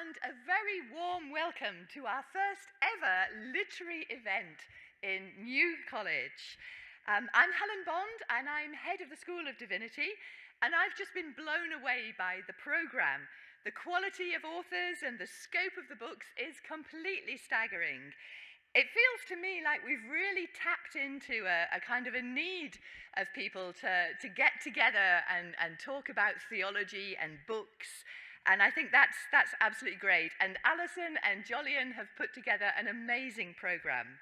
and a very warm welcome to our first ever literary event in New College. I'm Helen Bond, and I'm head of the School of Divinity, and I've just been blown away by the programme. The quality of authors and the scope of the books is completely staggering. It feels to me like we've really tapped into a kind of a need of people to get together and talk about theology and books. And I think that's absolutely great. And Alison and Jolyon have put together an amazing programme.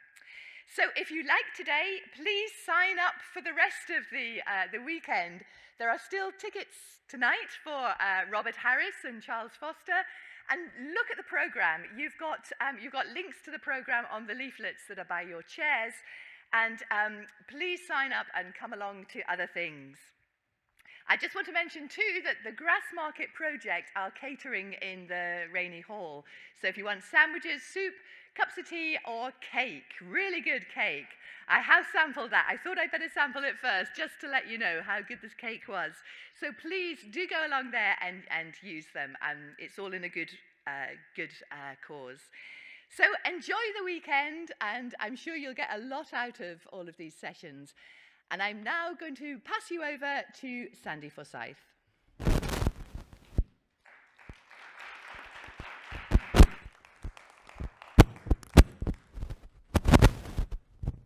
So if you like today, please sign up for the rest of the weekend. There are still tickets tonight for Robert Harris and Charles Foster. And look at the programme. You've got links to the programme on the leaflets that are by your chairs. And please sign up and come along to other things. I just want to mention too that the Grassmarket Project are catering in the Rainey Hall. So if you want sandwiches, soup, cups of tea or cake, really good cake. I have sampled that. I thought I'd better sample it first just to let you know how good this cake was. So please do go along there and use them. It's all in a good cause. So enjoy the weekend, and I'm sure you'll get a lot out of all of these sessions. And I'm now going to pass you over to Sandy Forsyth.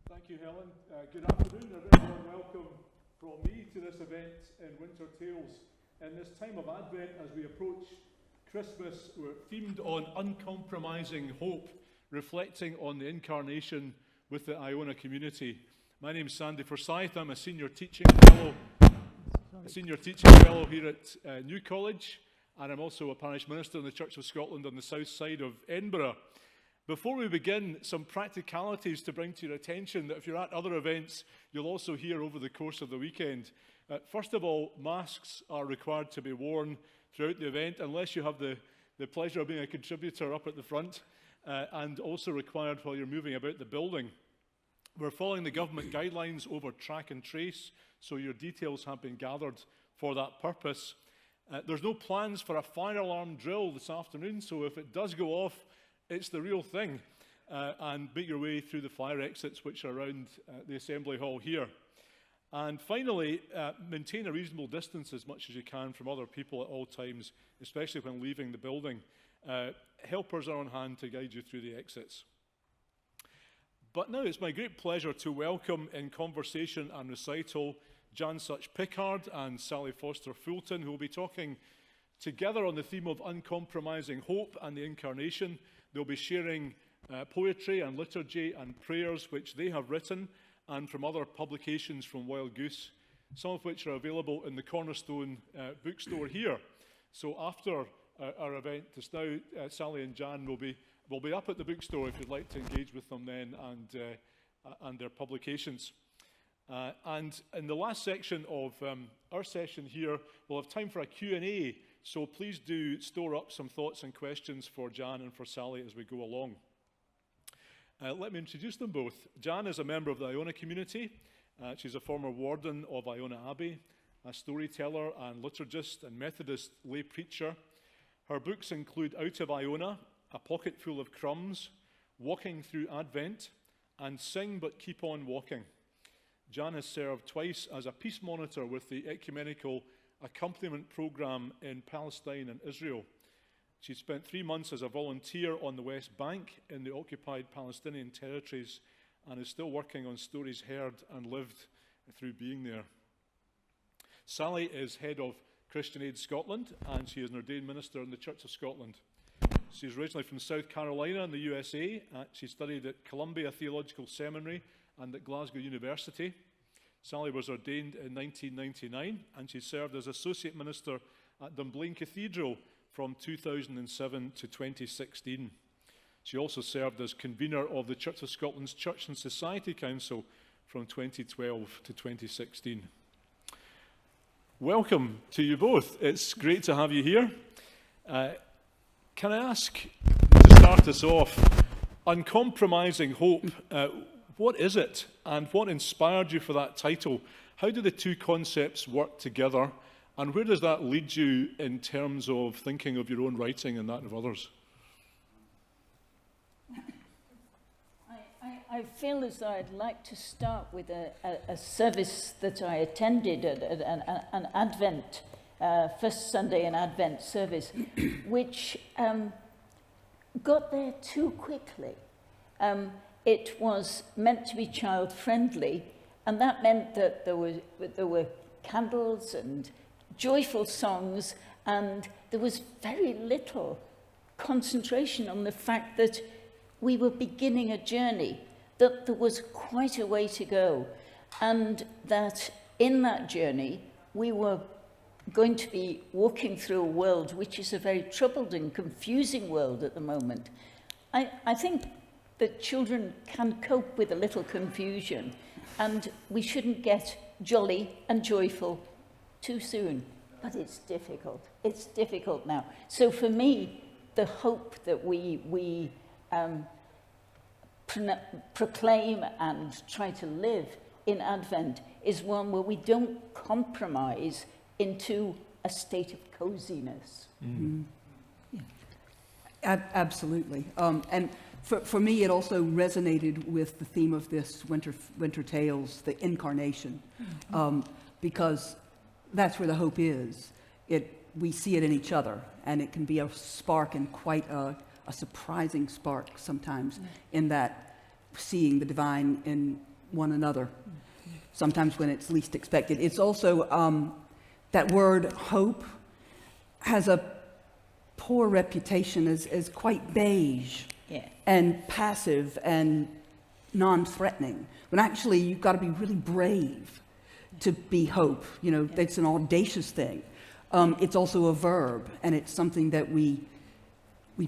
Thank you, Helen. Good afternoon. A very warm welcome from me to this event in Winter Tales. In this time of Advent, as we approach Christmas, we're themed on uncompromising hope, reflecting on the Incarnation with the Iona community. My name's Sandy Forsyth. I'm a senior teaching fellow here at New College, and I'm also a parish minister in the Church of Scotland on the south side of Edinburgh. Before we begin, some practicalities to bring to your attention that if you're at other events, you'll also hear over the course of the weekend. First of all, masks are required to be worn throughout the event, unless you have the pleasure of being a contributor up at the front, and also required while you're moving about the building. We're following the government guidelines over track and trace, so your details have been gathered for that purpose. There's no plans for a fire alarm drill this afternoon, so if it does go off, it's the real thing. And make your way through the fire exits which are around the assembly hall here. And finally, maintain a reasonable distance as much as you can from other people at all times, especially when leaving the building. Helpers are on hand to guide you through the exits. But now it's my great pleasure to welcome in conversation and recital Jan Sutch Pickard and Sally Foster-Fulton, who will be talking together on the theme of uncompromising hope and the Incarnation. They'll be sharing poetry and liturgy and prayers which they have written and from other publications from Wild Goose, some of which are available in the Cornerstone bookstore here. So after our event just now, Sally and Jan will be up at the bookstore if you'd like to engage with them then and their publications. And in the last section of our session here, we'll have time for a Q&A, so please do store up some thoughts and questions for Jan and for Sally as we go along. Let me introduce them both. Jan is a member of the Iona community. She's a former warden of Iona Abbey, a storyteller and liturgist and Methodist lay preacher. Her books include Out of Iona, A Pocket Full of Crumbs, Walking Through Advent, and Sing But Keep On Walking. Jan has served twice as a peace monitor with the Ecumenical Accompaniment Programme in Palestine and Israel. She spent 3 months as a volunteer on the West Bank in the occupied Palestinian territories and is still working on stories heard and lived through being there. Sally is head of Christian Aid Scotland, and she is an ordained minister in the Church of Scotland. She's originally from South Carolina in the USA. She studied at Columbia Theological Seminary and at Glasgow University. Sally was ordained in 1999, and she served as Associate Minister at Dunblane Cathedral from 2007 to 2016. She also served as convener of the Church of Scotland's Church and Society Council from 2012 to 2016. Welcome to you both. It's great to have you here. Can I ask, to start us off, Uncompromising Hope, what is it and what inspired you for that title? How do the two concepts work together, and where does that lead you in terms of thinking of your own writing and that of others? I feel as though I'd like to start with a service that I attended at an Advent, first Sunday in Advent service, which got there too quickly. It was meant to be child-friendly, and that meant that there were candles and joyful songs, and there was very little concentration on the fact that we were beginning a journey, that there was quite a way to go, and that in that journey we were going to be walking through a world which is a very troubled and confusing world at the moment. I think that children can cope with a little confusion, and we shouldn't get jolly and joyful too soon. But it's difficult. It's difficult now. So for me, the hope that we proclaim and try to live in Advent is one where we don't compromise into a state of coziness. Mm. Yeah. Absolutely. And for me, it also resonated with the theme of this winter tales, the Incarnation, because that's where the hope is. We see it in each other, and it can be a spark, and quite a surprising spark sometimes, in that seeing the divine in one another, sometimes when it's least expected. It's also that word hope has a poor reputation as quite beige, and passive and non-threatening, when actually you've got to be really brave to be hope. You know, it's an audacious thing. It's also a verb, and it's something that we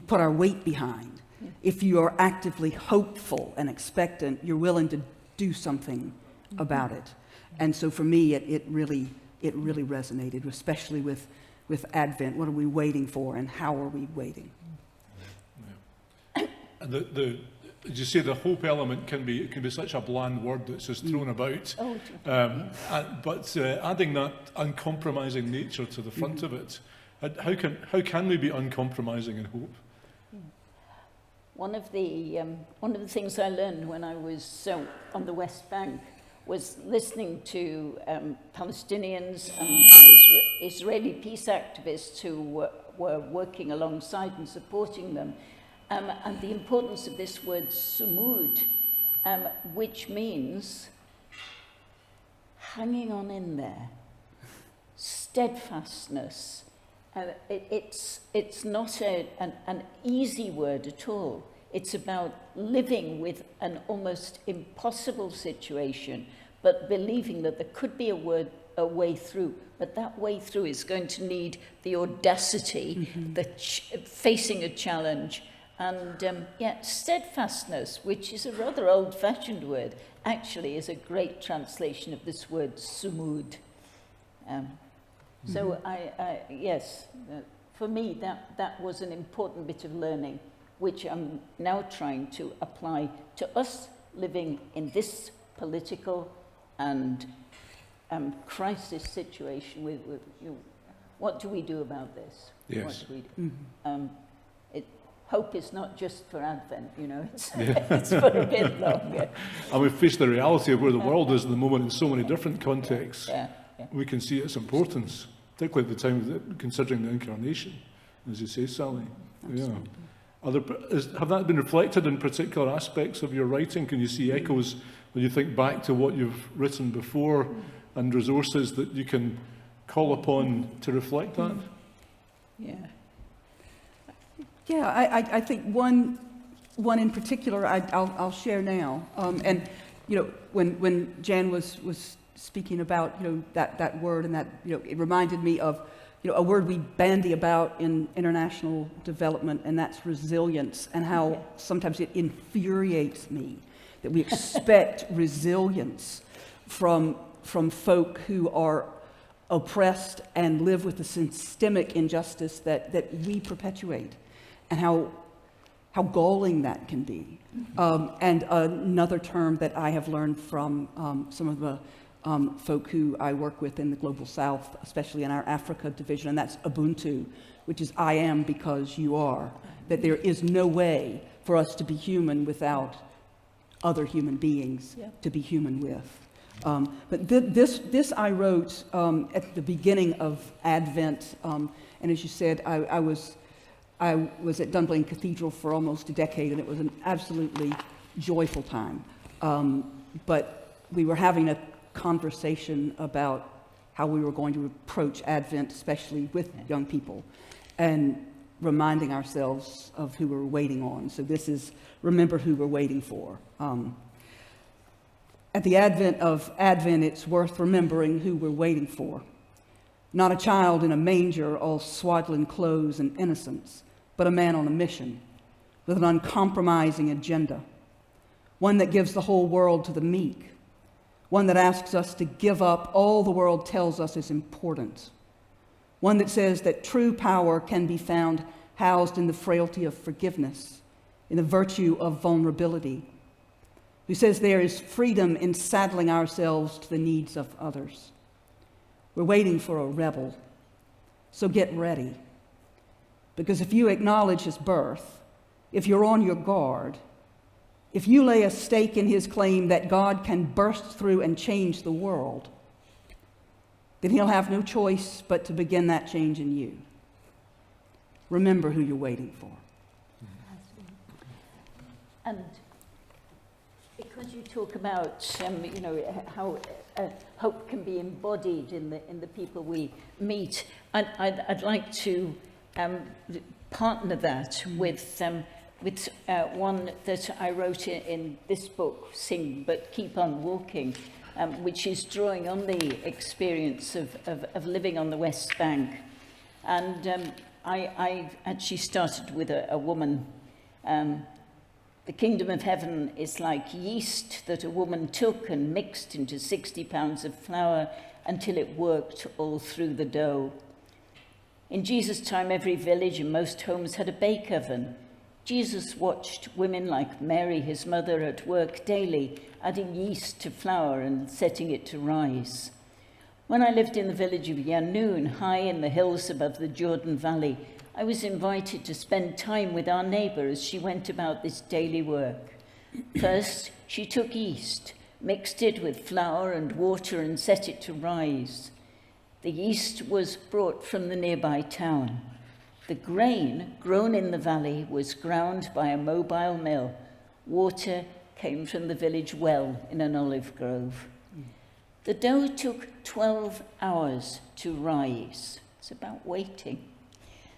put our weight behind. Yeah. If you are actively hopeful and expectant, you're willing to do something about it. And so for me, it really resonated, especially with Advent. What are we waiting for, and how are we waiting? Yeah. And as you say, the hope element can be such a bland word that's just thrown about. But adding that uncompromising nature to the front of it, how can we be uncompromising in hope? One of the things I learned when I was on the West Bank was listening to Palestinians and Israeli peace activists who were working alongside and supporting them. And the importance of this word sumud, which means hanging on in there, steadfastness. It's not an easy word at all. It's about living with an almost impossible situation, but believing that there could be a way through. But that way through is going to need the audacity, facing a challenge. And steadfastness, which is a rather old-fashioned word, actually is a great translation of this word sumud. So for me, that was an important bit of learning, which I'm now trying to apply to us living in this political and crisis situation. With what do we do about this? Yes. What do we do? Hope is not just for Advent, you know, it's for a bit longer. And we face the reality of where the world is at the moment in so many different contexts. We can see its importance, particularly at the time of considering the Incarnation, as you say, Sally. Absolutely. Yeah. Have that been reflected in particular aspects of your writing? Can you see echoes when you think back to what you've written before, and resources that you can call upon to reflect that? Yeah, I think one in particular I'll share now. And you know, when Jan was speaking about that word, and that it reminded me of a word we bandy about in international development, and that's resilience, and how sometimes it infuriates me that we expect resilience from folk who are oppressed and live with the systemic injustice that we perpetuate. And how galling that can be. And another term that I have learned from some of the folk who I work with in the Global South, especially in our Africa division, and that's Ubuntu, which is I am because you are. That there is no way for us to be human without other human beings Yeah. to be human with. But this I wrote at the beginning of Advent, and as you said, I was at Dunblane Cathedral for almost a decade, and it was an absolutely joyful time. But we were having a conversation about how we were going to approach Advent, especially with young people, and reminding ourselves of who we're waiting on. So this is remember who we're waiting for. At the advent of Advent, it's worth remembering who we're waiting for. Not a child in a manger, all swaddling clothes and innocence, but a man on a mission with an uncompromising agenda, one that gives the whole world to the meek, one that asks us to give up all the world tells us is important, one that says that true power can be found housed in the frailty of forgiveness, in the virtue of vulnerability, who says there is freedom in saddling ourselves to the needs of others. We're waiting for a rebel, so get ready. Because if you acknowledge his birth, if you're on your guard, if you lay a stake in his claim that God can burst through and change the world, then he'll have no choice but to begin that change in you. Remember who you're waiting for. And because you talk about, how hope can be embodied in the people we meet, I'd like to partner that with one that I wrote in this book, Sing But Keep On Walking, which is drawing on the experience of living on the West Bank. And I actually started with a woman. The kingdom of heaven is like yeast that a woman took and mixed into 60 pounds of flour until it worked all through the dough. In Jesus' time, every village and most homes had a bake oven. Jesus watched women like Mary, his mother, at work daily, adding yeast to flour and setting it to rise. When I lived in the village of Yanoon, high in the hills above the Jordan Valley, I was invited to spend time with our neighbour as she went about this daily work. First, she took yeast, mixed it with flour and water and set it to rise. The yeast was brought from the nearby town. The grain grown in the valley was ground by a mobile mill. Water came from the village well in an olive grove. The dough took 12 hours to rise. It's about waiting.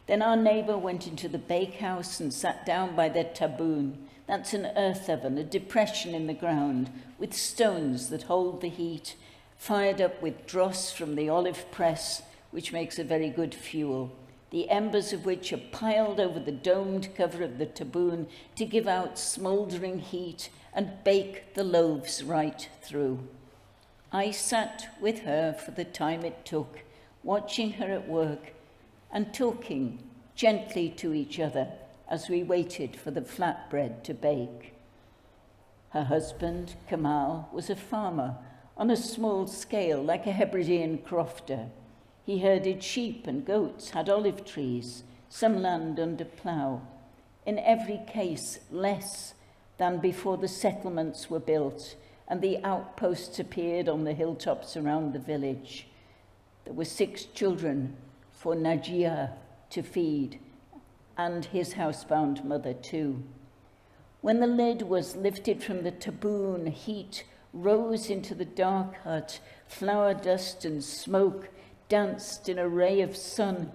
Then our neighbour went into the bakehouse and sat down by their taboon. That's an earth oven, a depression in the ground, with stones that hold the heat, fired up with dross from the olive press, which makes a very good fuel, the embers of which are piled over the domed cover of the taboon to give out smouldering heat and bake the loaves right through. I sat with her for the time it took, watching her at work and talking gently to each other as we waited for the flatbread to bake. Her husband, Kamal, was a farmer on a small scale, like a Hebridean crofter. He herded sheep and goats, had olive trees, some land under plough. In every case, less than before the settlements were built and the outposts appeared on the hilltops around the village. There were 6 children for Najia to feed, and his housebound mother too. When the lid was lifted from the taboon, heat rose into the dark hut. Flour dust and smoke danced in a ray of sun.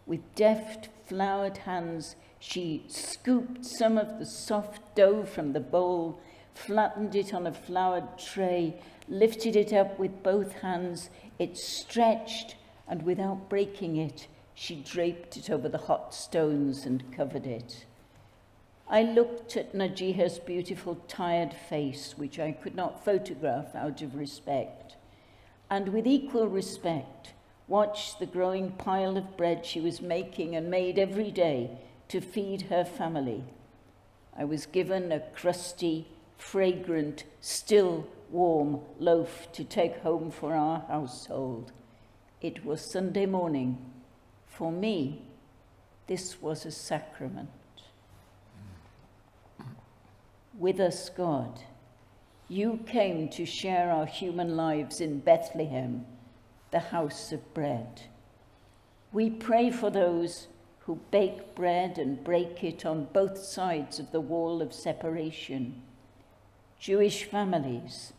With deft, floured hands, she scooped some of the soft dough from the bowl, flattened it on a floured tray, lifted it up with both hands. It stretched, and without breaking it, she draped it over the hot stones and covered it. I looked at Najiha's beautiful, tired face, which I could not photograph out of respect, and with equal respect, watched the growing pile of bread she was making and made every day to feed her family. I was given a crusty, fragrant, still warm loaf to take home for our household. It was Sunday morning. For me, this was a sacrament. With us, God, You came to share our human lives in Bethlehem, the house of bread. We pray for those who bake bread and break it on both sides of the wall of separation. Jewish families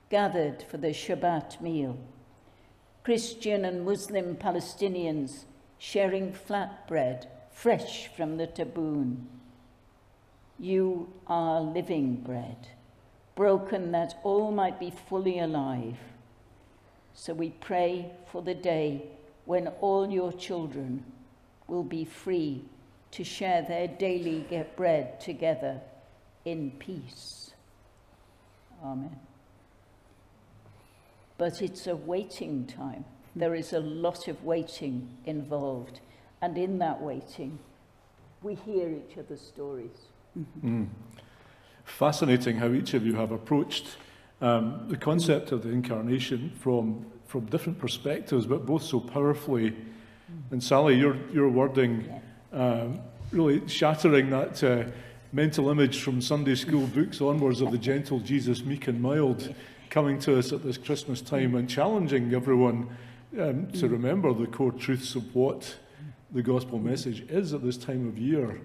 gathered for the Shabbat meal. Christian and Muslim Palestinians sharing flatbread fresh from the taboon. You are living bread, broken that all might be fully alive. So we pray for the day when all your children will be free to share their daily bread together in peace. Amen. But it's a waiting time. There is a lot of waiting involved. And in that waiting, we hear each other's stories. Fascinating how each of you have approached the concept of the Incarnation from different perspectives, but both so powerfully. And Sally, your wording really shattering that mental image from Sunday school books onwards of the gentle Jesus, meek and mild, coming to us at this Christmas time and challenging everyone to remember the core truths of what the gospel message is at this time of year.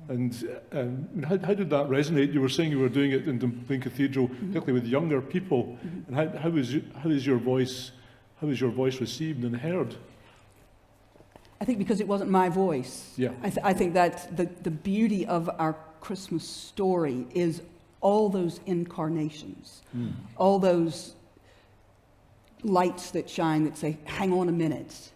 And how did that resonate? You were saying you were doing it in Dublin Cathedral, particularly with younger people. And how is your voice received and heard? I think because it wasn't my voice. Yeah. I think that the beauty of our Christmas story is all those incarnations, all those lights that shine that say, hang on a minute,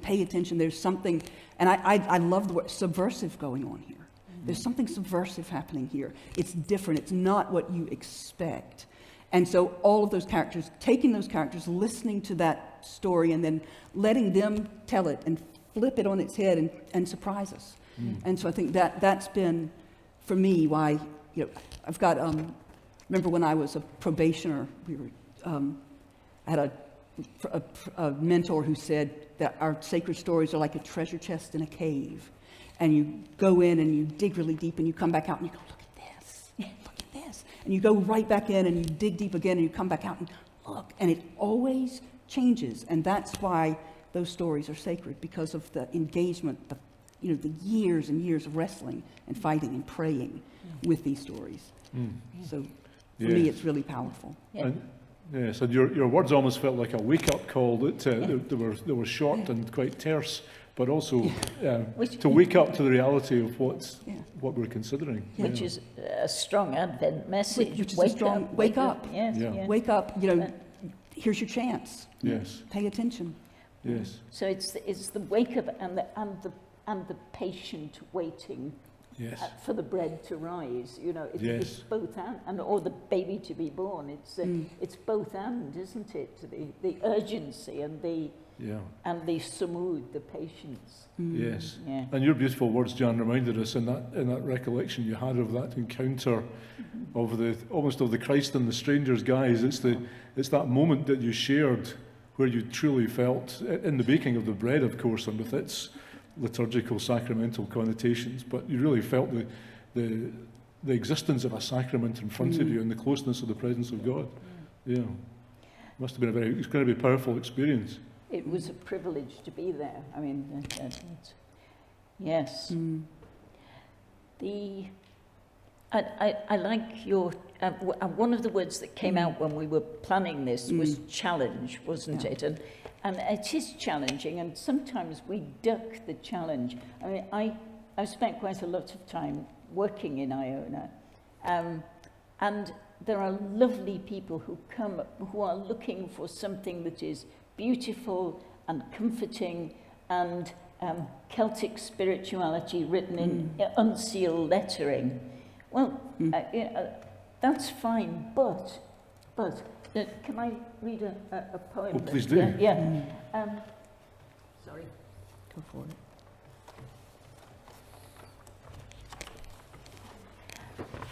pay attention, there's something, and I love the word subversive going on here. There's something subversive happening here. It's different, it's not what you expect. And so all of those characters, taking those characters, listening to that story, and then letting them tell it and flip it on its head and surprise us. And so I think that's been, for me, why, I've got, remember when I was a probationer, I had a mentor who said that our sacred stories are like a treasure chest in a cave. And you go in and you dig really deep and you come back out and you go, look at this. And you go right back in and you dig deep again and you come back out and look. And it always changes. And that's why those stories are sacred, because of the engagement, the years and years of wrestling and fighting and praying with these stories. So for me, it's really powerful. Yes, and your words almost felt like a wake-up call. That they were short and quite terse, but also to wake up to the reality of what we're considering. Which is a strong Advent message. Which is a strong wake up. Yes, Wake up, here's your chance. Yes. Pay attention. Yes. So it's the wake up and the patient waiting for the bread to rise. It's both and or the baby to be born. It's both and, isn't it? The urgency and the samud, the patience. Yes. Yeah. And your beautiful words, Jan, reminded us in that recollection you had of that encounter of the Christ and the stranger's guise. It's that moment that you shared where you truly felt, in the baking of the bread, of course, and with its liturgical, sacramental connotations, but you really felt the existence of a sacrament in front of you and the closeness of the presence of God. Yeah. Must have been it's going to be a powerful experience. It was a privilege to be there. I mean, yes. I like your, one of the words that came out when we were planning this was challenge, wasn't it? And it is challenging, and sometimes we duck the challenge. I mean, I've spent quite a lot of time working in Iona, and there are lovely people who come, who are looking for something that is beautiful and comforting and Celtic spirituality written in unsealed lettering. Well, that's fine, but can I read a poem? Oh, please do. Yeah. Sorry. Go for it.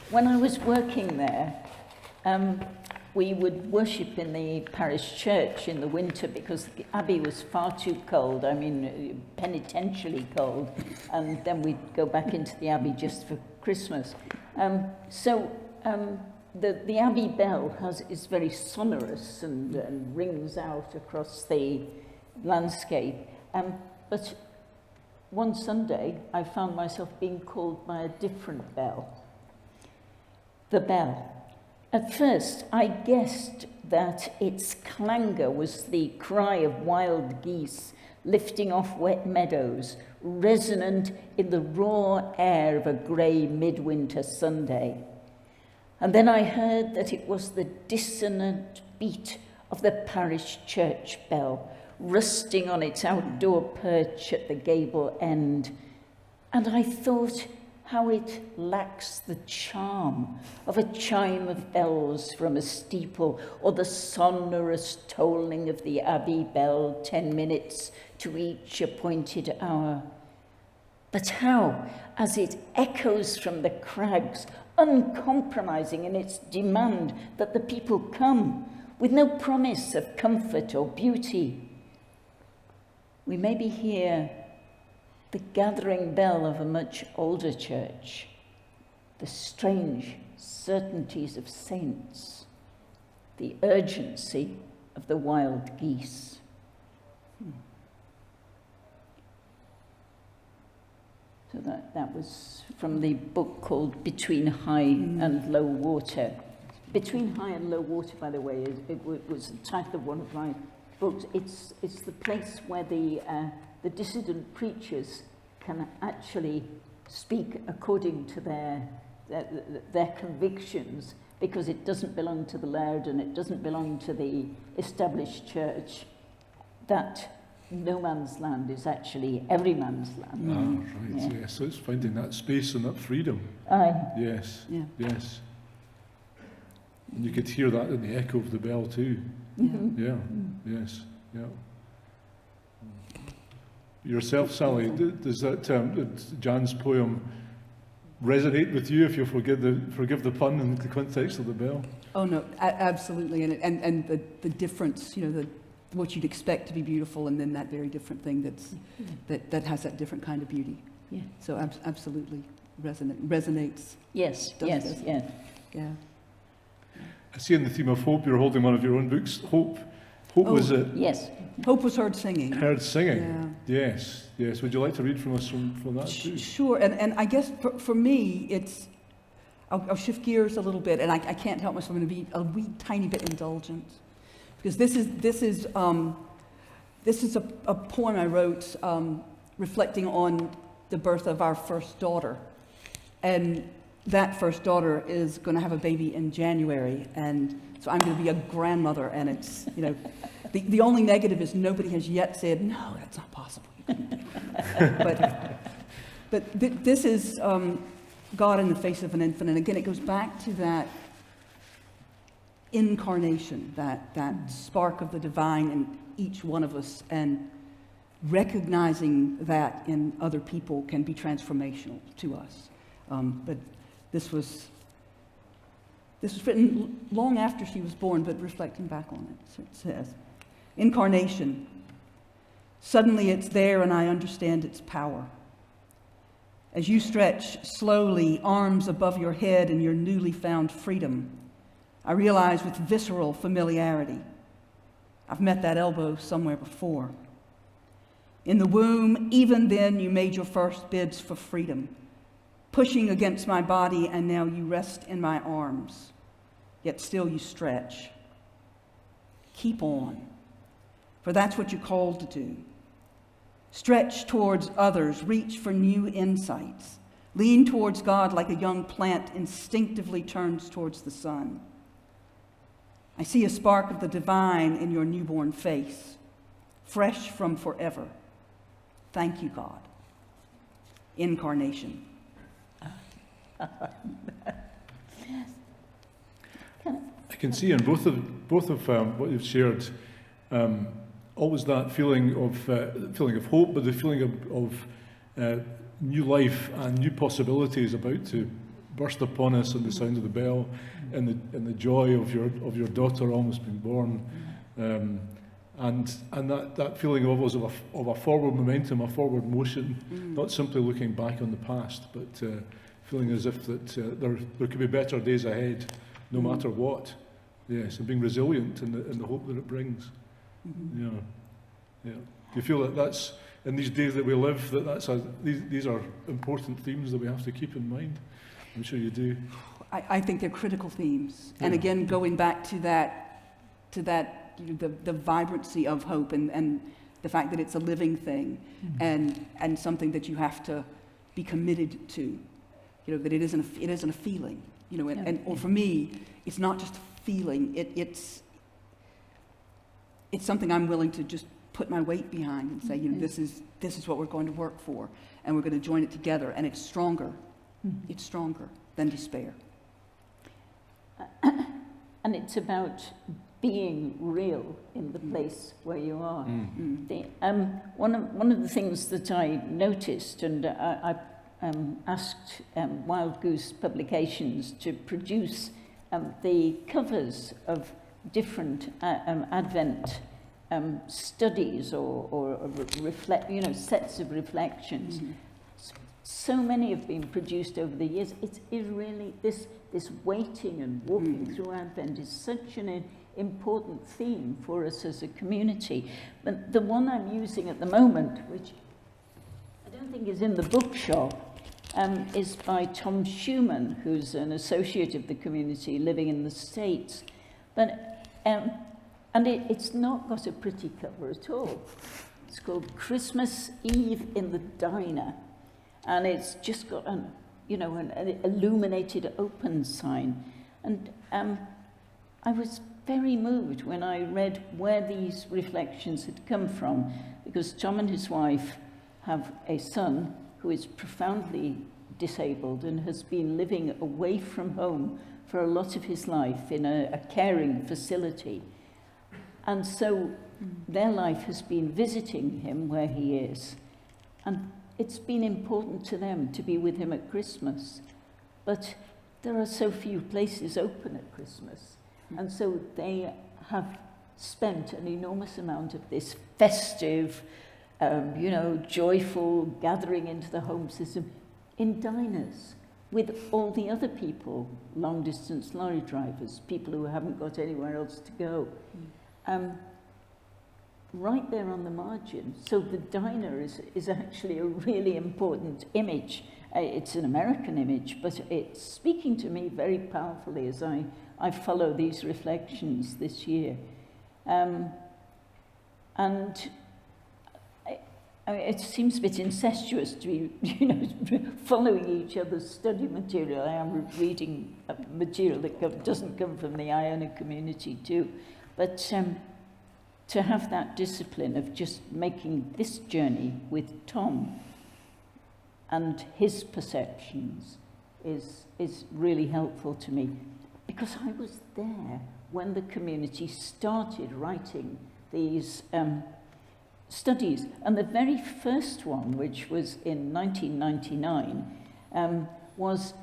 When I was working there, we would worship in the parish church in the winter because the abbey was far too cold, penitentially cold, and then we'd go back into the abbey just for Christmas. So the Abbey bell is very sonorous and rings out across the landscape. But one Sunday, I found myself being called by a different bell. The bell. At first, I guessed that its clangor was the cry of wild geese lifting off wet meadows, resonant in the raw air of a grey midwinter Sunday. And then I heard that it was the dissonant beat of the parish church bell, rusting on its outdoor perch at the gable end. And I thought how it lacks the charm of a chime of bells from a steeple, or the sonorous tolling of the Abbey bell 10 minutes to each appointed hour. But how, as it echoes from the crags, uncompromising in its demand that the people come, with no promise of comfort or beauty. We maybe hear the gathering bell of a much older church, the strange certainties of saints, the urgency of the wild geese. So that was from the book called Between High and Low Water. Between High and Low Water, by the way, it was the title of one of my books. It's the place where the dissident preachers can actually speak according to their convictions, because it doesn't belong to the laird and it doesn't belong to the established church. That no man's land is actually every man's land. Right, Yeah. yes. So it's finding that space and that freedom. Aye. Yes, Yeah. yes. And you could hear that in the echo of the bell too. Mm-hmm. Yeah, yes, yeah. Yourself, Sally, does that Jan's poem resonate with you, if you forgive the pun in the context of the bell? Oh no, absolutely, and the difference, what you'd expect to be beautiful, and then that very different thing that has that different kind of beauty. Yeah. So absolutely resonates. Yes, Does yes, resonate. yeah. Yeah. I see in the theme of hope, you're holding one of your own books. Hope was it? Yes. Hope was heard singing. Heard singing. Yeah. Yes, yes. Would you like to read from us from that too? Sure, and I guess for me, it's, I'll shift gears a little bit, and I can't help myself. I'm going to be a wee tiny bit indulgent, because this is a poem I wrote reflecting on the birth of our first daughter, and that first daughter is going to have a baby in January, and so I'm going to be a grandmother, and it's, the only negative is nobody has yet said, no, that's not possible. but this is God in the face of an infant, and again, it goes back to that incarnation, that spark of the divine in each one of us, and recognizing that in other people can be transformational to us. But this was written long after she was born, but reflecting back on it. So it says, Incarnation. Suddenly it's there and I understand its power. As you stretch slowly, arms above your head in your newly found freedom, I realize with visceral familiarity, I've met that elbow somewhere before. In the womb, even then you made your first bids for freedom, pushing against my body, and now you rest in my arms, yet still you stretch. Keep on, for that's what you're called to do. Stretch towards others, reach for new insights, lean towards God like a young plant instinctively turns towards the sun. I see a spark of the divine in your newborn face, fresh from forever. Thank you, God. Incarnation. I can see in both of what you've shared, always that feeling of hope, but the feeling of new life and new possibilities about to burst upon us in the sound of the bell, and the joy of your daughter almost being born, and that feeling of a forward momentum, a forward motion, not simply looking back on the past, but feeling as if that there could be better days ahead no matter what. Yes, and being resilient in the hope that it brings. Yeah, yeah. Do you feel that that's, in these days that we live, that these are important themes that we have to keep in mind? I'm sure you do. I think they're critical themes. And again, going back to that the vibrancy of hope and the fact that it's a living thing and something that you have to be committed to. That it isn't a feeling. Or for me, it's not just a feeling. It's something I'm willing to just put my weight behind and say, this is what we're going to work for, and we're going to join it together, and it's stronger. It's stronger than despair. And it's about being real in the place where you are. One of the things that I noticed, and I asked Wild Goose Publications to produce the covers of different Advent studies or sets of reflections. So many have been produced over the years. It is really, this waiting and walking through Advent is such an important theme for us as a community. But the one I'm using at the moment, which I don't think is in the bookshop, is by Tom Schumann, who's an associate of the community living in the States. But it's not got a pretty cover at all. It's called Christmas Eve in the Diner, and it's just got an illuminated open sign. And I was very moved when I read where these reflections had come from, because Tom and his wife have a son who is profoundly disabled and has been living away from home for a lot of his life in a caring facility. And so their life has been visiting him where he is. And it's been important to them to be with him at Christmas. But there are so few places open at Christmas. And so they have spent an enormous amount of this festive, joyful gathering into the home system in diners with all the other people, long-distance lorry drivers, people who haven't got anywhere else to go. Right there on the margin. So the diner is actually a really important image. It's an American image, but it's speaking to me very powerfully as I follow these reflections this year. And it seems a bit incestuous to be, following each other's study material. I am reading material that doesn't come from the Iona community too. But to have that discipline of just making this journey with Tom and his perceptions is really helpful to me, because I was there when the community started writing these studies. And the very first one, which was in 1999, was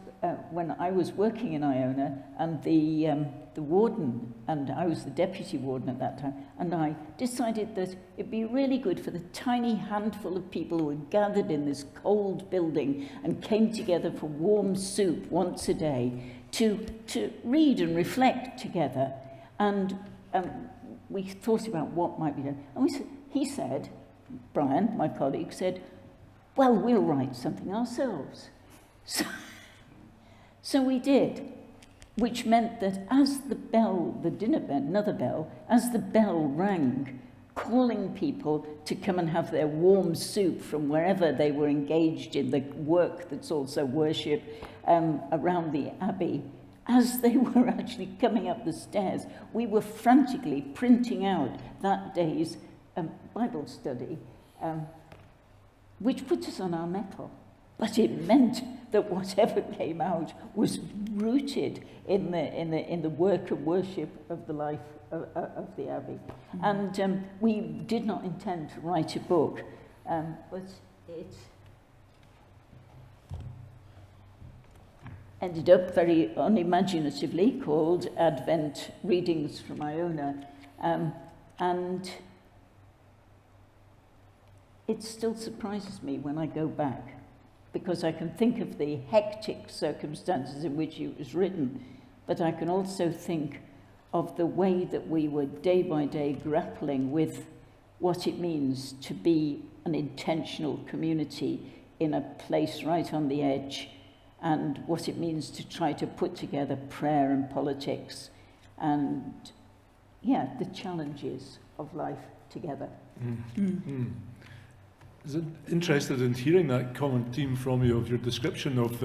when I was working in Iona, and the warden, and I was the deputy warden at that time, and I decided that it'd be really good for the tiny handful of people who had gathered in this cold building and came together for warm soup once a day to read and reflect together. And we thought about what might be done. And he said, Brian, my colleague, said, well, we'll write something ourselves. So we did, which meant that as the bell, the dinner bell, another bell, as the bell rang, calling people to come and have their warm soup from wherever they were engaged in the work that's also worship around the Abbey, as they were actually coming up the stairs, we were frantically printing out that day's Bible study, which put us on our mettle. But it meant that whatever came out was rooted in the work and worship of the life of the Abbey. And we did not intend to write a book, but it ended up very unimaginatively called Advent Readings from Iona. And it still surprises me when I go back, because I can think of the hectic circumstances in which it was written, but I can also think of the way that we were day by day grappling with what it means to be an intentional community in a place right on the edge, and what it means to try to put together prayer and politics and, the challenges of life together. I was interested in hearing that common theme from you of your description of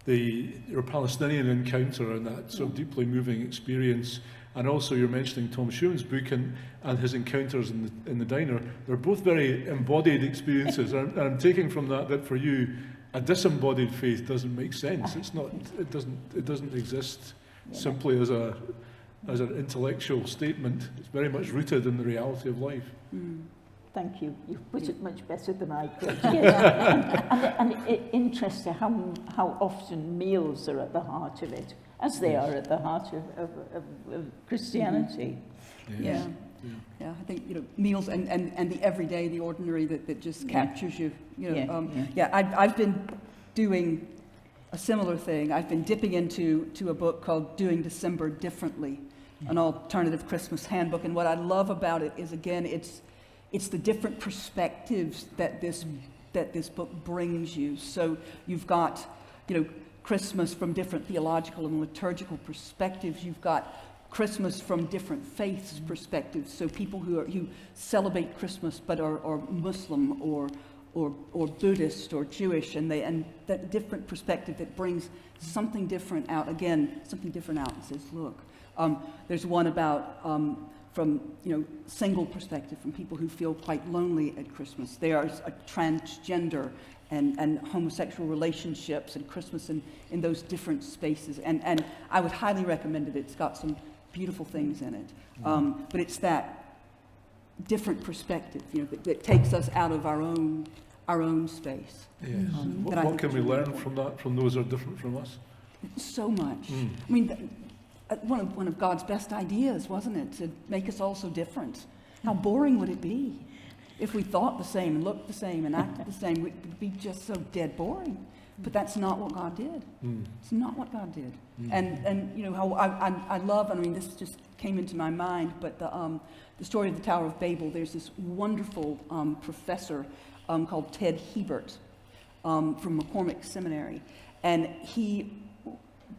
your Palestinian encounter and that sort of deeply moving experience, and also you're mentioning Tom Schuman's book and his encounters in the diner. They're both very embodied experiences, and I'm taking from that for you, a disembodied faith doesn't make sense. It's not. It doesn't exist simply as an intellectual statement. It's very much rooted in the reality of life. Thank you. You've put it much better than I could. Yes. and interesting how often meals are at the heart of it, as they are at the heart of Christianity. Yeah, I think, meals and the everyday, the ordinary that just captures you. I've been doing a similar thing. I've been dipping into a book called Doing December Differently, an alternative Christmas handbook. And what I love about it is, again, it's the different perspectives that this book brings you. So you've got, Christmas from different theological and liturgical perspectives. You've got Christmas from different faiths perspectives. So people who celebrate Christmas but are Muslim or Buddhist or Jewish, and that different perspective that brings something different out. Again, something different out and says, look, there's one about from single perspective, from people who feel quite lonely at Christmas. There's a transgender and homosexual relationships and Christmas in those different spaces. And I would highly recommend it. It's got some beautiful things in it. But it's that different perspective, that takes us out of our own space. Yes. What can we learn from that, from those who are different from us? So much. I mean, one of God's best ideas, wasn't it, to make us all so different? How boring would it be if we thought the same and looked the same and acted the same? We'd be just so dead boring. But that's not what God did. It's not what God did. And how I love, this just came into my mind, but the story of the Tower of Babel, there's this wonderful professor called Ted Hebert from McCormick Seminary. And he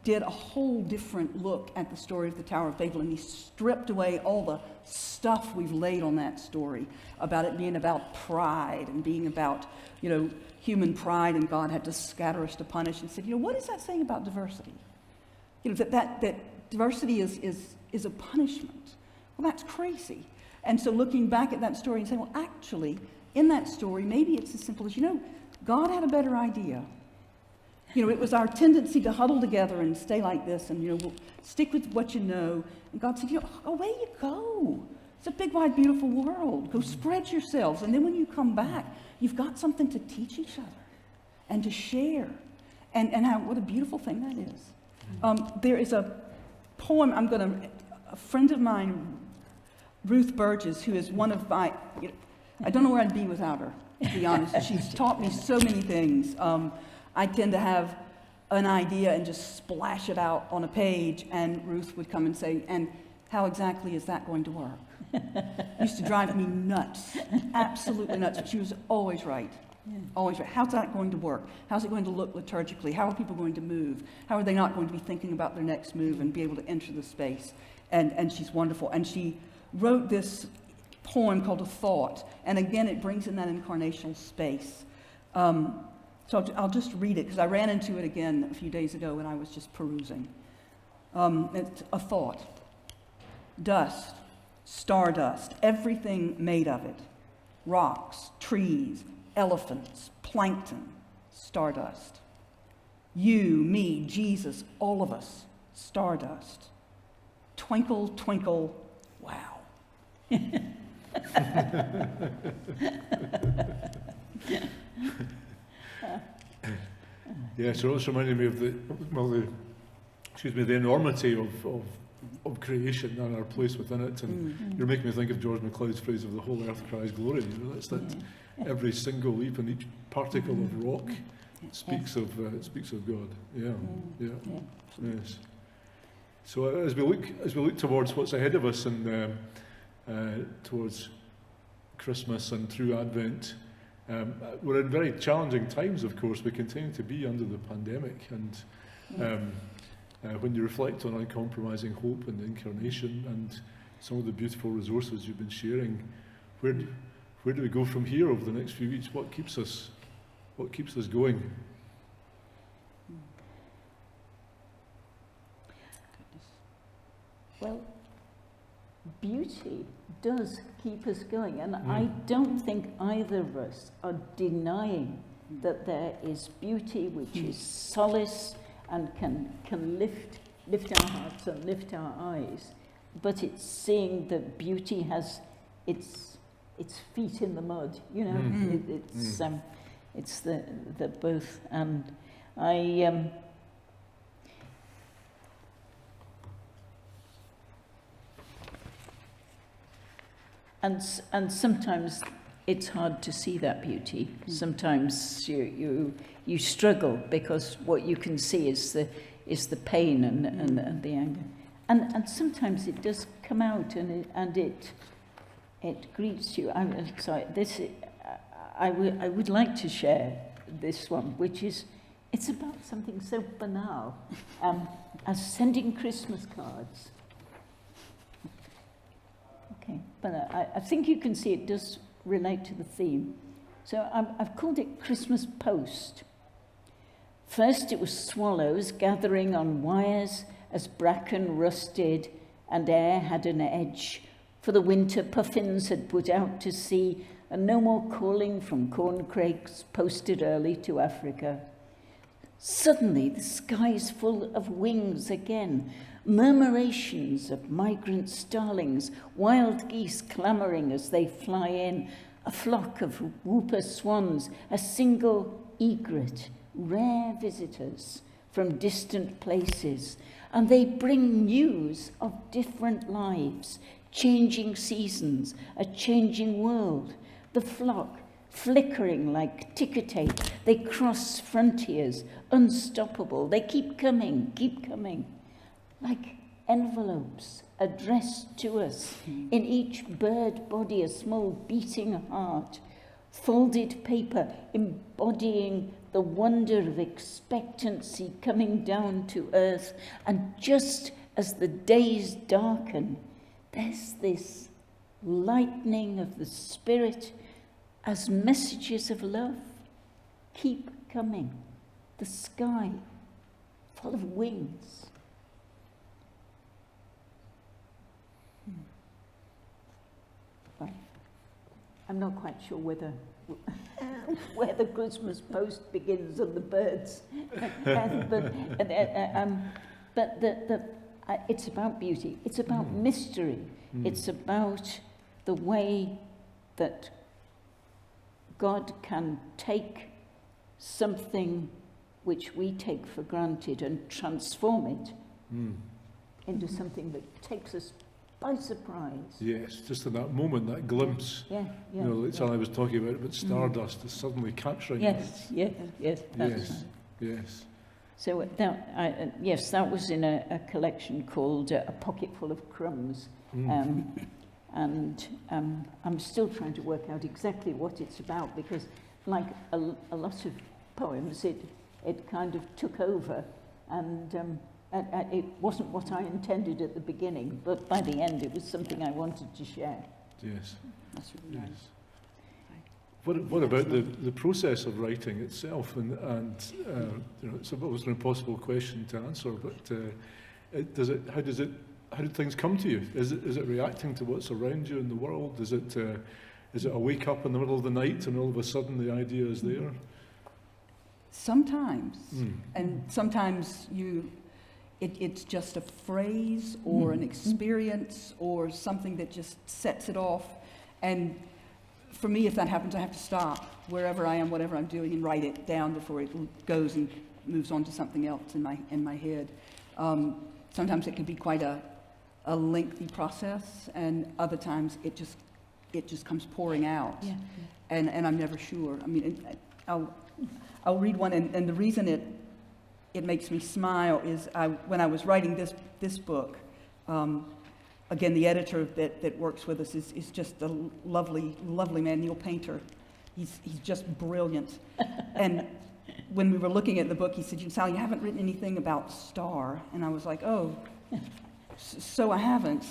did a whole different look at the story of the Tower of Babel, and he stripped away all the stuff we've laid on that story about it being about pride and being about, human pride, and God had to scatter us to punish, and said, what is that saying about diversity? That diversity is a punishment. Well, that's crazy. And so looking back at that story and saying, well, actually, in that story, maybe it's as simple as, God had a better idea. It was our tendency to huddle together and stay like this and, we'll stick with what you know. And God said, away you go. It's a big, wide, beautiful world. Go spread yourselves. And then when you come back, you've got something to teach each other and to share. And what a beautiful thing that is. There is a poem a friend of mine, Ruth Burgess, who is one of my, I don't know where I'd be without her, to be honest. She's taught me so many things. I tend to have an idea and just splash it out on a page, and Ruth would come and say, and how exactly is that going to work? Used to drive me nuts, absolutely nuts, but she was always right. Always right. How's that going to work? How's it going to look liturgically? How are people going to move? How are they not going to be thinking about their next move and be able to enter the space? And she's wonderful. And she wrote this poem called A Thought, and again it brings in that incarnational space. So I'll just read it, because I ran into it again a few days ago when I was just perusing. It's a thought. Dust, stardust, everything made of it. Rocks, trees, elephants, plankton, stardust. You, me, Jesus, all of us, stardust. Twinkle, twinkle, wow. Yes, it also reminded me of the enormity of creation and our place within it. And you're making me think of George MacLeod's phrase of the whole earth cries glory. That's that every single leaf and each particle of rock speaks of God. Yes. So as we look towards what's ahead of us and towards Christmas and through Advent, we're in very challenging times, of course. We continue to be under the pandemic, and when you reflect on uncompromising hope and Incarnation and some of the beautiful resources you've been sharing, where do we go from here over the next few weeks? What keeps us going? Well, beauty does keep us going, and I don't think either of us are denying that there is beauty which is solace and can lift our hearts and lift our eyes, but it's seeing that beauty has its feet in the mud, you know. It's the both, and And sometimes it's hard to see that beauty. Sometimes you struggle because what you can see is the pain and the anger. And sometimes it does come out and it greets you. I would like to share this one, which is, it's about something so banal as sending Christmas cards. Okay, but I think you can see it does relate to the theme. So I've called it Christmas Post. First it was swallows gathering on wires as bracken rusted and air had an edge, for the winter puffins had put out to sea, and no more calling from corncrakes posted early to Africa. Suddenly the sky's full of wings again, murmurations of migrant starlings, wild geese clamouring as they fly in, a flock of whooper swans, a single egret, rare visitors from distant places, and they bring news of different lives, changing seasons, a changing world. The flock, flickering like ticker tape, they cross frontiers, unstoppable. They keep coming, like envelopes addressed to us. In each bird body, a small beating heart, folded paper embodying the wonder of expectancy coming down to earth. And just as the days darken, there's this lightning of the Spirit as messages of love keep coming. The sky full of wings. Well, I'm not quite sure whether where the Christmas post begins and the birds, but it's about beauty. It's about mystery. It's about the way that God can take something which we take for granted and transform it into something that takes us by surprise. Yes, just in that moment, that glimpse. Yeah. You know, like I was talking about stardust is suddenly capturing Yes, it. yes. That's right. Yes. So that was in a collection called A Pocket Full of Crumbs. And I'm still trying to work out exactly what it's about, because like a lot of poems, it kind of took over, and it wasn't what I intended at the beginning, but by the end it was something I wanted to share. Yes. That's really nice. What about the process of writing itself? And you know, it's always an impossible question to answer, but how did things come to you? Is it reacting to what's around you in the world? Is it a wake up in the middle of the night and all of a sudden the idea is there? Sometimes, and sometimes it's just a phrase or an experience or something that just sets it off. And for me, if that happens, I have to stop wherever I am, whatever I'm doing, and write it down before it goes and moves on to something else in my head. Sometimes it can be quite a lengthy process, and other times it just comes pouring out. Yeah. And I'm never sure. I mean, I'll read one, and the reason it makes me smile is when I was writing this book, again, the editor that works with us is just a lovely, lovely man, Neil Painter. He's just brilliant. And when we were looking at the book, he said, Sally, you haven't written anything about star. And I was like, oh, so I haven't.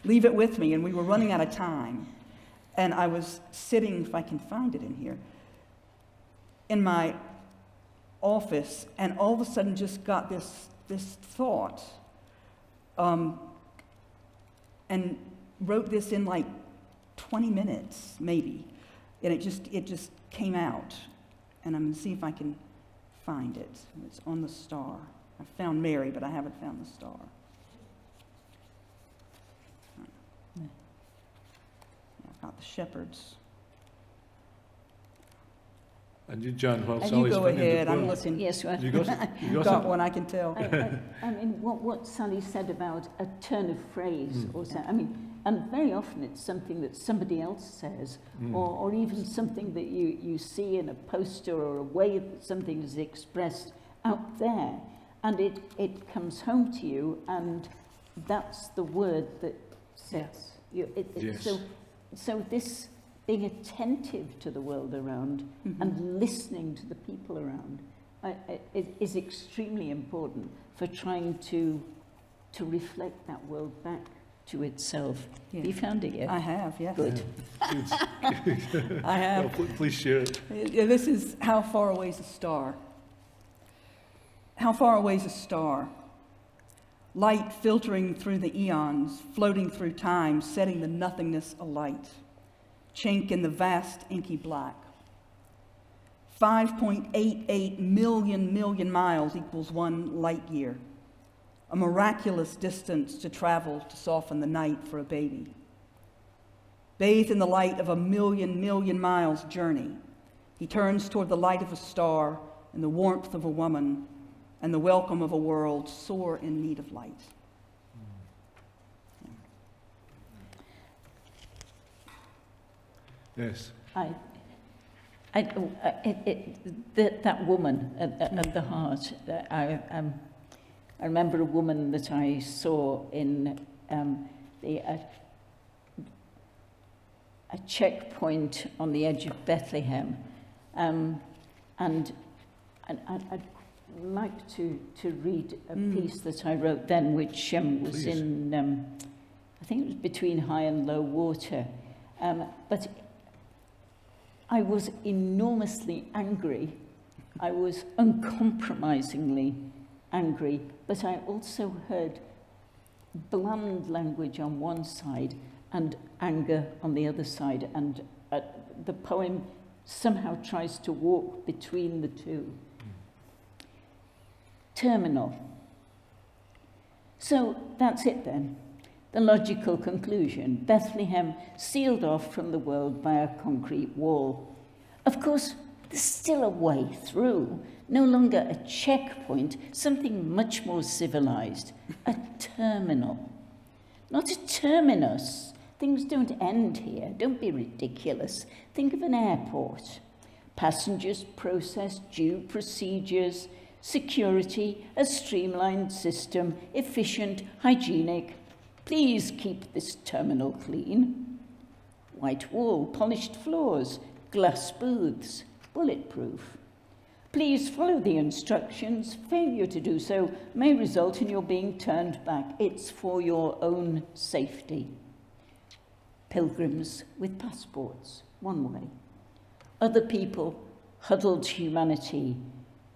Leave it with me. And we were running out of time. And I was sitting, if I can find it in here, in my office, and all of a sudden just got this thought, and wrote this in like 20 minutes, maybe. And it just came out. And I'm going to see if I can find it. It's on the star. I found Mary, but I haven't found the star. I've got the shepherds. And you, John, while And Sally's you go finding the ahead, I'm book. listening. Yes, well, You got it? You got Got it? one, I can tell. I mean, what Sally said about a turn of phrase, or so, I mean, and very often it's something that somebody else says, or even something that you see in a poster or a way that something is expressed out there, and it comes home to you, and that's the word that sets you. Yes. So this being attentive to the world around and listening to the people around is extremely important for trying to reflect that world back to itself. Yeah. Have you found it yet? I have, yes. Good. I have. Well, please share it. This is How Far Away is a Star. How far away is a star? Light filtering through the eons, floating through time, setting the nothingness alight. Chink in the vast inky black. 5.88 million miles equals 1 light year. A miraculous distance to travel to soften the night for a baby. Bathed in the light of a million miles journey, he turns toward the light of a star and the warmth of a woman and the welcome of a world sore in need of light. Yes. That woman at the heart. I remember a woman that I saw in a checkpoint on the edge of Bethlehem, and I'd like to read a piece that I wrote then, which was Please. in I think it was between high and low water, but I was enormously angry. I was uncompromisingly angry, but I also heard bland language on one side and anger on the other side, and the poem somehow tries to walk between the two. Terminal. So that's it then. The logical conclusion. Bethlehem sealed off from the world by a concrete wall. Of course, there's still a way through. No longer a checkpoint, something much more civilized. A terminal. Not a terminus. Things don't end here. Don't be ridiculous. Think of an airport. Passengers process due procedures, security, a streamlined system, efficient, hygienic. Please keep this terminal clean. White wall, polished floors, glass booths, bulletproof. Please follow the instructions. Failure to do so may result in your being turned back. It's for your own safety. Pilgrims with passports, one way. Other people, huddled humanity,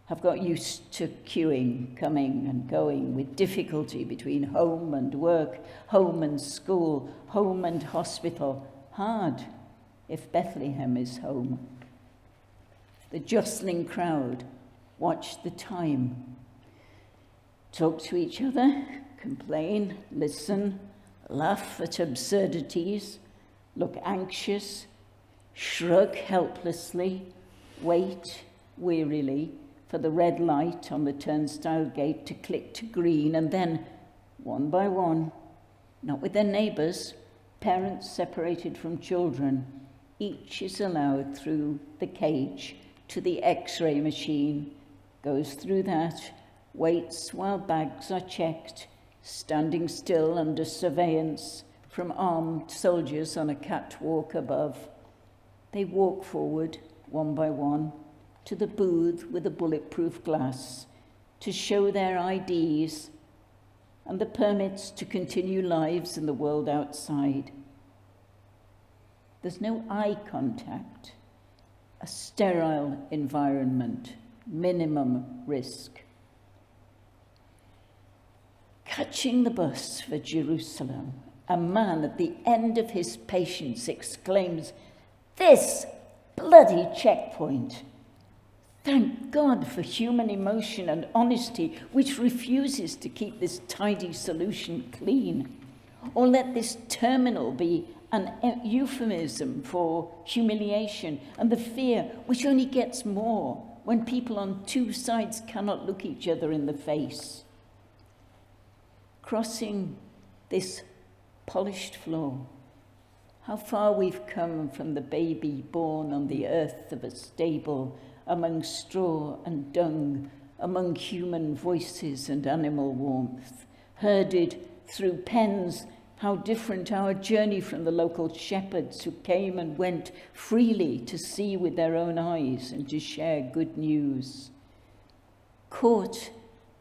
have got used to queuing, coming and going with difficulty between home and work, home and school, home and hospital. Hard if Bethlehem is home. The jostling crowd watch the time. Talk to each other, complain, listen, laugh at absurdities, look anxious, shrug helplessly, wait wearily for the red light on the turnstile gate to click to green, and then, one by one, not with their neighbours, parents separated from children, each is allowed through the cage to the X-ray machine goes through that, waits while bags are checked, standing still under surveillance from armed soldiers on a catwalk above. They walk forward, one by one, to the booth with a bulletproof glass to show their IDs and the permits to continue lives in the world outside. There's no eye contact, a sterile environment, minimum risk. Catching the bus for Jerusalem, a man at the end of his patience exclaims, "This bloody checkpoint! Thank God for human emotion and honesty, which refuses to keep this tidy solution clean. Or let this terminal be an euphemism for humiliation and the fear, which only gets more when people on two sides cannot look each other in the face." Crossing this polished floor, how far we've come from the baby born on the earth of a stable, among straw and dung, among human voices and animal warmth, herded through pens. How different our journey from the local shepherds who came and went freely to see with their own eyes and to share good news. Caught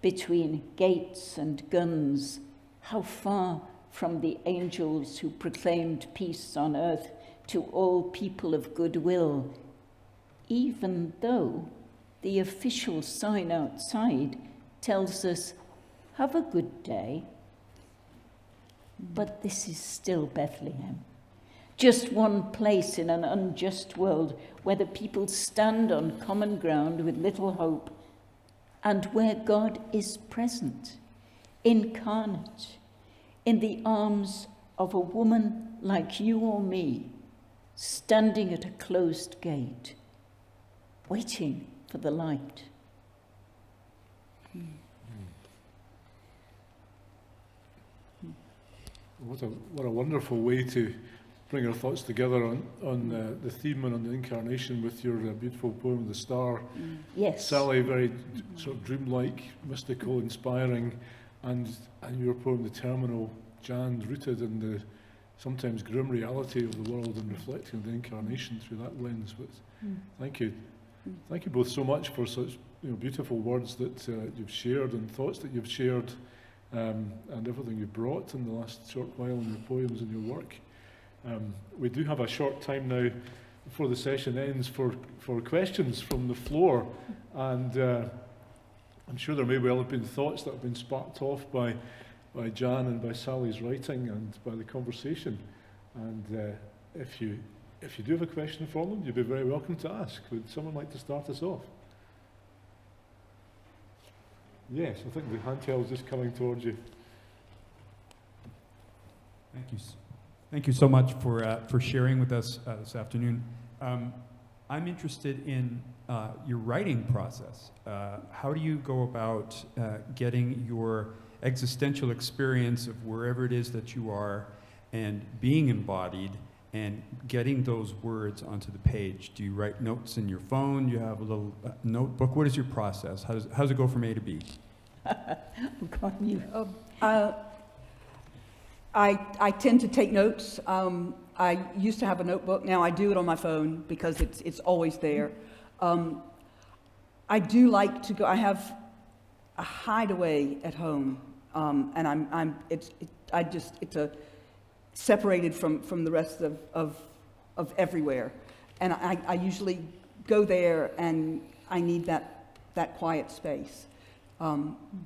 between gates and guns, how far from the angels who proclaimed peace on earth to all people of goodwill, even though the official sign outside tells us, "Have a good day." But this is still Bethlehem, just one place in an unjust world where the people stand on common ground with little hope, and where God is present, incarnate, in the arms of a woman like you or me, standing at a closed gate, waiting for the light. What a wonderful way to bring our thoughts together on the theme and on the Incarnation with your beautiful poem, The Star. Yes. Sally, very sort of dreamlike, mystical, inspiring, and your poem, The Terminal, Jan, rooted in the sometimes grim reality of the world and reflecting the Incarnation through that lens. But thank you. Thank you both so much for such beautiful words that you've shared and thoughts that you've shared. And everything you brought in the last short while in your poems and your work. We do have a short time now before the session ends for questions from the floor, and I'm sure there may well have been thoughts that have been sparked off by Jan and by Sally's writing and by the conversation. And if you do have a question for them, you'd be very welcome to ask. Would someone like to start us off? Yes, I think the handheld is just coming towards you. Thank you so much for sharing with us this afternoon. I'm interested in your writing process. How do you go about getting your existential experience of wherever it is that you are and being embodied and getting those words onto the page? Do you write notes in your phone? Do you have a little notebook? What is your process? How does it go from A to B? I tend to take notes. I used to have a notebook. Now I do it on my phone because it's always there. I do like to go. I have a hideaway at home, and it's separated from the rest of everywhere, and I usually go there, and I need that quiet space.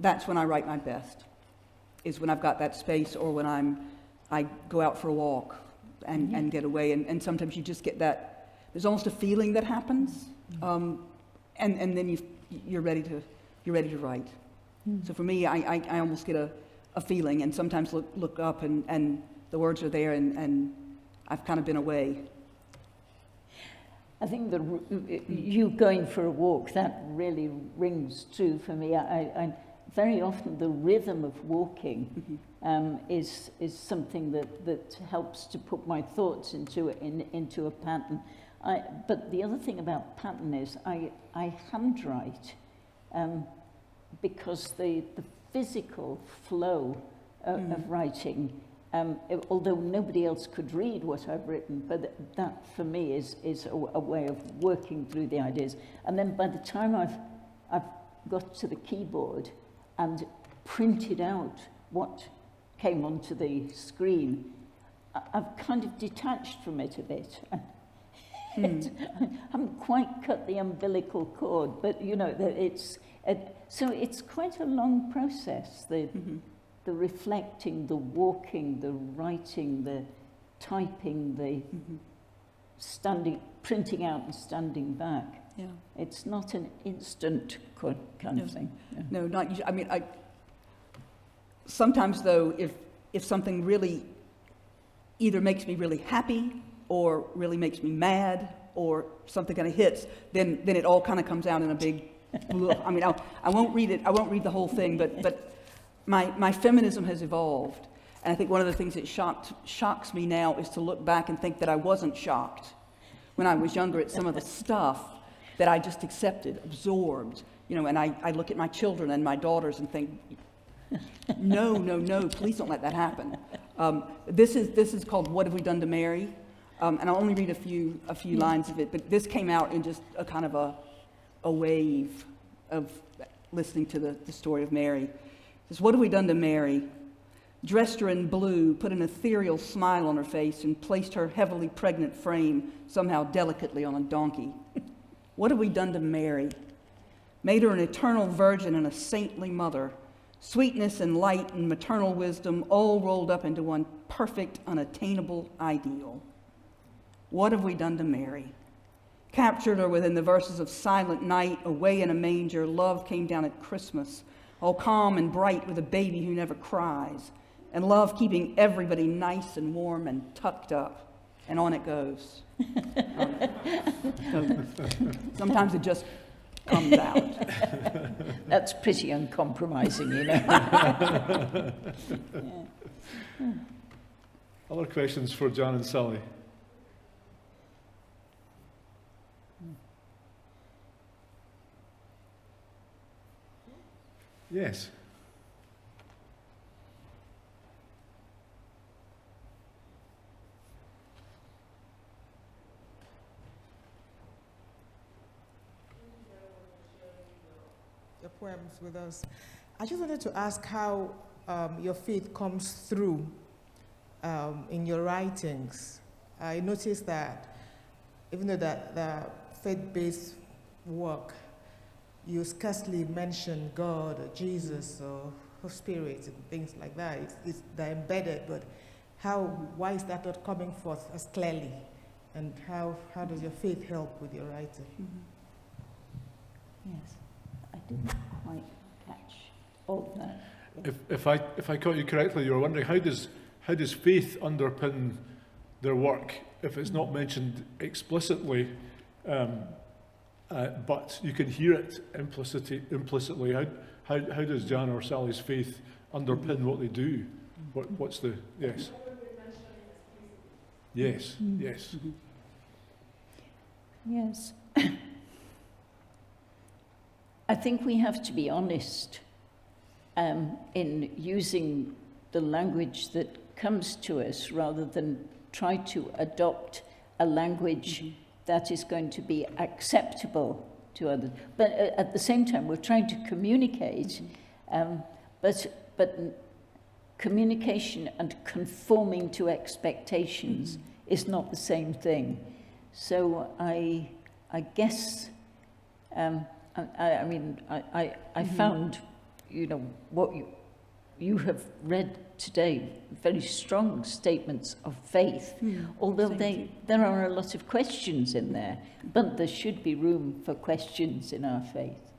That's when I write my best, is when I've got that space, or when I go out for a walk and get away, and sometimes you just get that. There's almost a feeling that happens, and then you're ready to write. So for me, I almost get a feeling, and sometimes look up and the words are there, and I've kind of been away. I think you going for a walk, that really rings true for me. I very often the rhythm of walking is something that helps to put my thoughts into a pattern. But the other thing about pattern is I handwrite because the physical flow of writing, although nobody else could read what I've written, but that for me is a way of working through the ideas. And then by the time I've got to the keyboard and printed out what came onto the screen, I've kind of detached from it a bit. I haven't quite cut the umbilical cord, but you know, so it's quite a long process, the reflecting, the walking, the writing, the typing, the standing, printing out and standing back. Yeah. It's not an instant kind of thing. Yeah. No, not usually. I mean, sometimes though, if something really either makes me really happy or really makes me mad or something kind of hits, then it all kind of comes out in a big. I mean, I won't read it. I won't read the whole thing, but my feminism has evolved, and I think one of the things that shocks me now is to look back and think that I wasn't shocked when I was younger at some of the stuff that I just accepted, absorbed, you know. And I look at my children and my daughters and think, no, please don't let that happen. This is called "What Have We Done to Mary," and I'll only read a few lines of it. But this came out in just a kind of a wave of listening to the story of Mary. It says, "What have we done to Mary? Dressed her in blue, put an ethereal smile on her face, and placed her heavily pregnant frame somehow delicately on a donkey. What have we done to Mary? Made her an eternal virgin and a saintly mother, sweetness and light and maternal wisdom all rolled up into one perfect, unattainable ideal. What have we done to Mary? Captured her within the verses of Silent Night, away in a manger, love came down at Christmas, all calm and bright with a baby who never cries, and love keeping everybody nice and warm and tucked up, and on it goes." So sometimes it just comes out. That's pretty uncompromising, you know. Other questions for Jan and Sally? Yes. Your poems with us. I just wanted to ask how your faith comes through in your writings. I noticed that even though that the faith-based work, you scarcely mention God or Jesus or Spirit and things like that. They're embedded, but why is that not coming forth as clearly? And how does your faith help with your writing? Yes, I didn't quite catch all of that. If I caught you correctly, you were wondering how does faith underpin their work if it's not mentioned explicitly, but you can hear it implicitly. How does Jan or Sally's faith underpin what they do? What's the yes? Yes, yes. Yes. I think we have to be honest in using the language that comes to us rather than try to adopt a language that is going to be acceptable to others. But at the same time, we're trying to communicate, but communication and conforming to expectations is not the same thing. So I guess, I found, you know, what you have read today, very strong statements of faith, although there are a lot of questions in there, but there should be room for questions in our faith.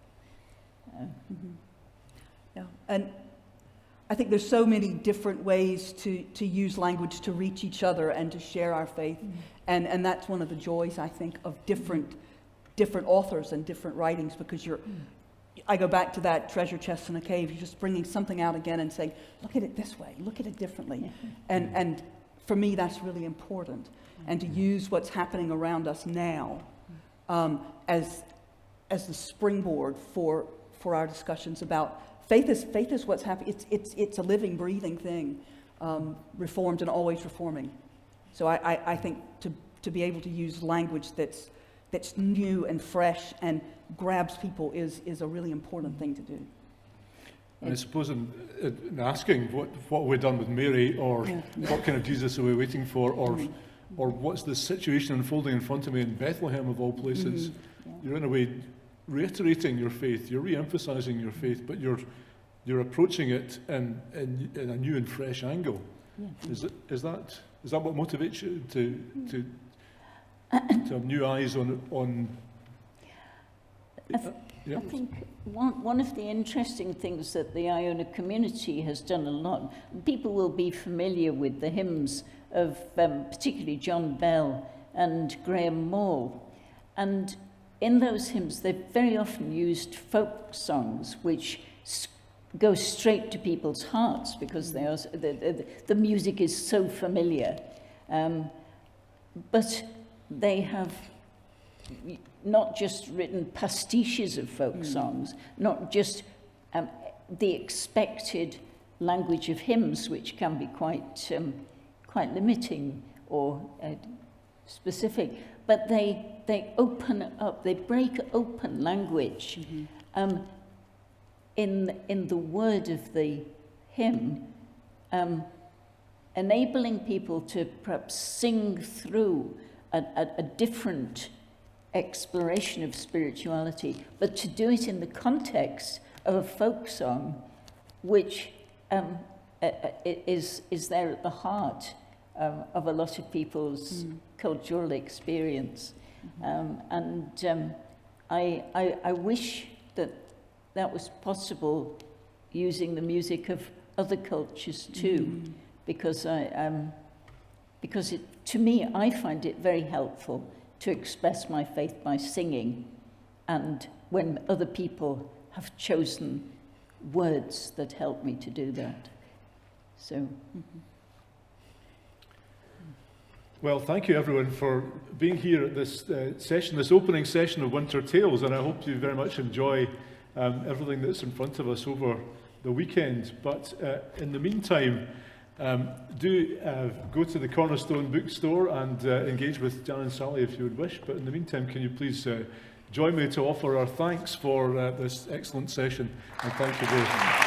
Yeah, and I think there's so many different ways to use language to reach each other and to share our faith, and that's one of the joys, I think, of different authors and different writings, because I go back to that treasure chest in a cave. You're just bringing something out again and saying, look at it this way, look at it differently. And for me, that's really important. And to use what's happening around us now as the springboard for for our discussions about faith is what's happening. It's a living, breathing thing, reformed and always reforming. So I think to be able to use language that's new and fresh and grabs people is a really important thing to do. And I suppose in asking what we've done with Mary, or what kind of Jesus are we waiting for, or what's the situation unfolding in front of me in Bethlehem of all places, you're in a way reiterating your faith, you're re-emphasizing your faith, but you're approaching it in a new and fresh angle. Is that what motivates you to have new eyes on I think one of the interesting things that the Iona community has done a lot, people will be familiar with the hymns of particularly John Bell and Graham Moore. And in those hymns, they've very often used folk songs which go straight to people's hearts because they are, the music is so familiar. But they have not just written pastiches of folk songs, not just the expected language of hymns, which can be quite limiting or specific, but they open up, they break open language in the word of the hymn, enabling people to perhaps sing through a different exploration of spirituality, but to do it in the context of a folk song, which is there at the heart of a lot of people's cultural experience. I wish that was possible using the music of other cultures too, because to me, I find it very helpful to express my faith by singing, and when other people have chosen words that help me to do that. So. Well, thank you everyone for being here at this session, this opening session of Winter Tales, and I hope you very much enjoy everything that's in front of us over the weekend. But in the meantime, do go to the Cornerstone bookstore and engage with Jan and Sally if you would wish. But in the meantime, can you please join me to offer our thanks for this excellent session, and thank you both.